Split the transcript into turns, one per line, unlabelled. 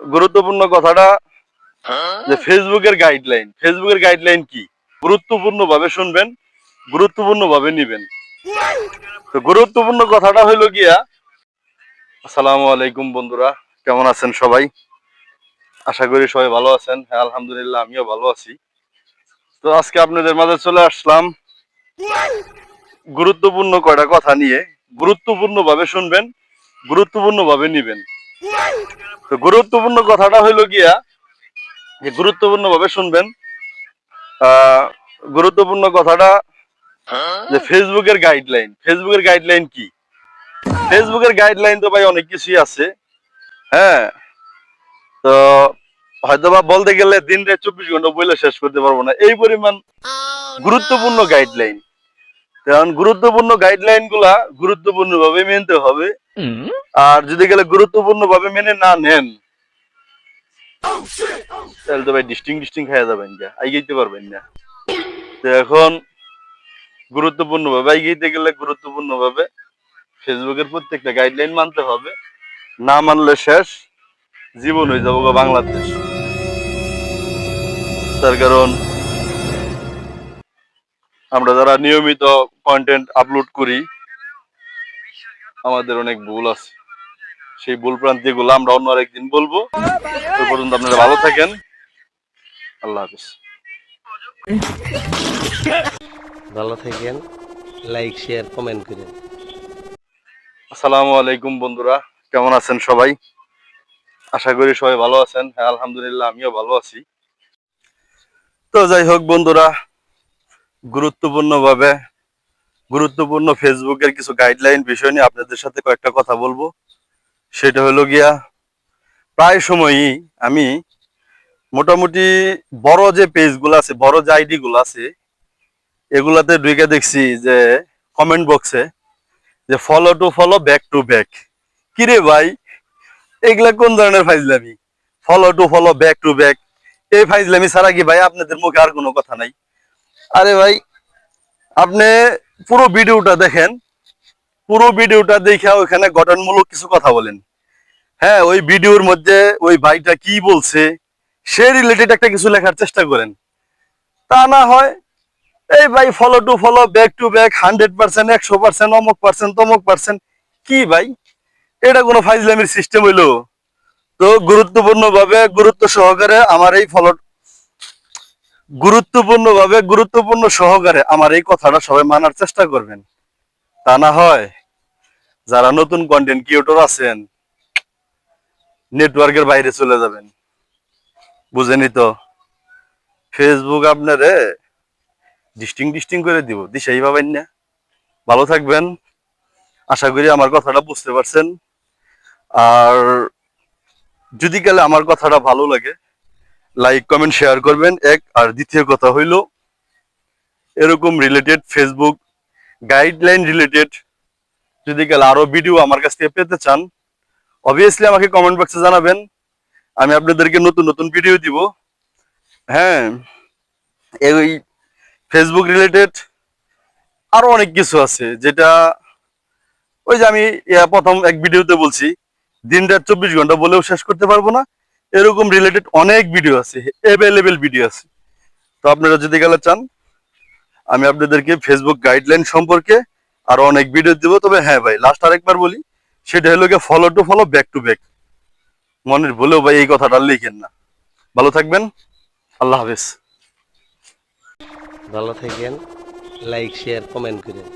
গুরুত্বপূর্ণ কথাটা যে ফেসবুকের গাইডলাইন কি গুরুত্বপূর্ণ ভাবে শুনবেন, গুরুত্বপূর্ণ ভাবে নিবেন। তো গুরুত্বপূর্ণ কথাটা হইলো গিয়া, আসসালামু আলাইকুম বন্ধুরা, কেমন আছেন সবাই? আশা করি সবাই ভালো আছেন। হ্যাঁ, আলহামদুলিল্লাহ, আমিও ভালো আছি। তো আজকে আপনাদের মাঝে চলে আসলাম গুরুত্বপূর্ণ কয়টা কথা নিয়ে। গুরুত্বপূর্ণ ভাবে শুনবেন, গুরুত্বপূর্ণ ভাবে নিবেন। তো গুরুত্বপূর্ণ কথাটা হইলো গিয়া যে গুরুত্বপূর্ণ ভাবে শুনবেন। আহ গুরুত্বপূর্ণ কথাটা যে ফেসবুকের গাইডলাইন কি? ফেসবুকের গাইডলাইন তো ভাই অনেক কিছুই আছে। হ্যাঁ, তো হয়তোবা বলতে গেলে দিন রাত 24 ঘন্টা বইলে শেষ করতে পারবো না, এই পরিমাণ গুরুত্বপূর্ণ গাইডলাইন। কারণ গুরুত্বপূর্ণ গাইডলাইন গুলা গুরুত্বপূর্ণ ভাবে মেনতে হবে। আর যদি গেলে গুরুত্বপূর্ণ ভাবে মেনে না নেন, তাহলে তো ভাই ডিস্টিং খাইয়া যাবেন, আইগাইতে পারবেন না। তো এখন গুরুত্বপূর্ণ ভাবে আইগাইতে গেলে গুরুত্বপূর্ণ ভাবে ফেসবুকের প্রত্যেকটা গাইডলাইন মানতে হবে। না মানলে শেষ, জীবন হয়ে যাবো বাংলাদেশ। তার কারণ আমরা যারা নিয়মিত কন্টেন্ট আপলোড করি, আমাদের অনেক ভুল আছে। সেই ভুল প্রান্তি গুলো আমরা অন্য আরেকদিন বলবো। ওই পর্যন্ত আপনারা ভালো থাকেন। আল্লাহ হাফিজ।
ভালো থাকেন, লাইক শেয়ার কমেন্ট করেন।
আসসালামু আলাইকুম বন্ধুরা, কেমন আছেন সবাই? আশা করি সবাই ভালো আছেন। হ্যাঁ, আলহামদুলিল্লাহ, আমিও ভালো আছি। তো যাই হোক বন্ধুরা, গুরুত্বপূর্ণ ফেসবুকের কিছু গাইডলাইন বিষয় নিয়ে আপনাদের সাথে কয়েকটা কথা বলবো। সেটা হলো গিয়া, প্রায় সময়ই আমি মোটামুটি বড় যে পেজগুলো আছে, বড় যে আইডি গুলো আছে, এগুলাতে ঢুকে দেখছি যে কমেন্ট বক্সে যে follow to follow, back to back. কিরে ভাই, এগুলা কোন ধরনের ফাইজলামি? Follow to follow, back to back, এই ফাইজলামি ছাড়া কি ভাই আপনাদের মুখে আর কোনো কথা নাই? আরে ভাই, আপনি পুরো ভিডিওটা দেখেন, পুরো ভিডিওটা দেখে ওইখানে গঠনমূলক কিছু কথা বলেন। হ্যাঁ, ওই ভিডিওর মধ্যে ওই ভাইটা কি বলছে সে রিলেটেড একটা কিছু লেখার চেষ্টা করেন। তা না হয় এই ভাই follow to follow, back to back, 100%, 100%, অমুক পার্সেন্ট তমুক পার্সেন্ট। কি ভাই, এটা কোনো ফাইজলামির সিস্টেম হইলো? তো গুরুত্বপূর্ণ সহকারে আমার এই কথাটা সবাই মানার চেষ্টা করবেন। তা না হয় যারা নতুন কন্টেন্ট ক্রিয়েটর আছেন, নেটওয়ার্কের বাইরে চলে যাবেন। বুঝেনি তো, ফেসবুক আপনারে ডিস্টিং করে দিব, দিশাই পাবেন না। ভালো থাকবেন, আশা করি আমার কথাটা বুঝতে পারছেন। আর যদি গেলে আমার কথাটা ভালো লাগে, লাইক কমেন্ট শেয়ার করবেন এক। আর দ্বিতীয় কথা হইল, এরকম রিলেটেড ফেসবুক গাইডলাইন রিলেটেড যদি গেলে আরো ভিডিও আমার কাছ থেকে পেতে চান, অবভিয়াসলি আমাকে কমেন্ট বক্সে জানাবেন। আমি আপনাদেরকে নতুন নতুন ভিডিও দিব। হ্যাঁ, এই ফেসবুক রিলেটেড আরো অনেক কিছু আছে, যেটা ওই যে আমি প্রথম এক ভিডিওতে বলছি, দিন রাত 24 ঘন্টা বলেও শেষ করতে পারবো না। এরকম রিলেটেড অনেক ভিডিও আছে, অ্যাভেলেবেল ভিডিও আছে। তো আপনারা যদি গেলে চান, আমি আপনাদেরকে ফেসবুক গাইডলাইন সম্পর্কে আরো অনেক ভিডিও দিব। তবে হ্যাঁ ভাই, লাস্ট আরেকবার বলি, সেটা হলো গিয়ে follow to follow, back to back. মনের ভুলেও ভাই এই কথাটা লিখেন না। ভালো থাকবেন, আল্লাহ হাফেজ।
ভালো থাকেন, লাইক শেয়ার কমেন্ট করেন।